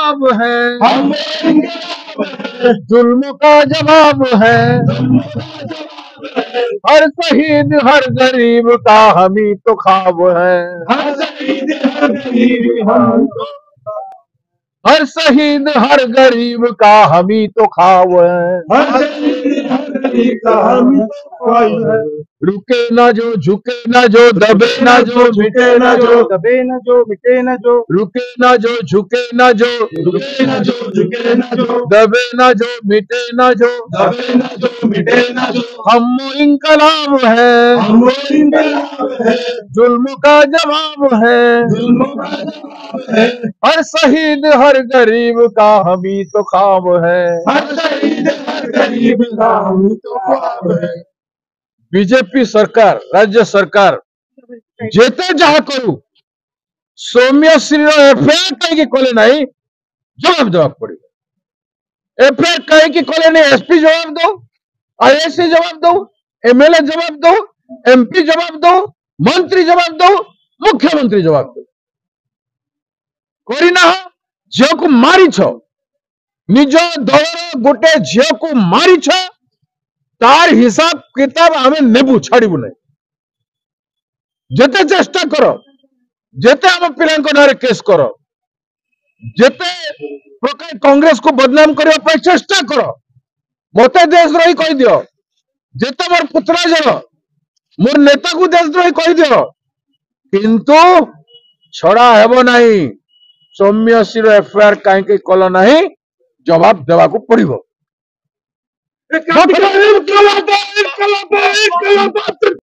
जवाब है, जुल्म का जवाब है, हर शहीद हर गरीब का हम ही तो ख्वाब है, हर शहीद हर गरीब का हम ही तो ख्वाब है, रुके ना जो झुके ना जो दबे ना जो मिटे ना जो दबे न जो मिटे न जो रुके ना जो झुके ना जो झुके न जो झुके न जो दबे ना जो मिटे ना जो दबे न जो मिटे न जो हम इनकलाब है, हम इंकलाब है, जुल्म का जवाब है, जुल्म का जवाब है, हर शहीद हर गरीब का हम ही तो ख्वाब है, हर शहीद हर गरीब का हम ही तो ख्वाब है। बीजेपी सरकार राज्य सरकार जेते जहा करू सौम्यश्री एफआईआर कहीं कले नहीं जवाब देवा पड़े, एफआईआर कहीं कले नहीं एसपी जवाब दो, आईएससी जवाब दो, एमएलए जवाब दो, एमपी जवाब दो, मंत्री जवाब दो, मुख्यमंत्री जवाब दो करना झील को मारी निज दलर गोटे झील को मारी तार हिसाब किताब आम नेबू छाड़ू ना जेते चेष्टा कर जेते आम पिला ना केस कर जेते प्रकार कांग्रेस को बदनाम करने चेष्टा कर मत देशद्रोही कह दियो जेते मोर पुतला जन मोर नेता को देशद्रोही कह दियो किंतु छड़ा हेब नहीं सौम्यश्री एफआईआर कहीं कल नहीं जवाब देवा को पड़ो।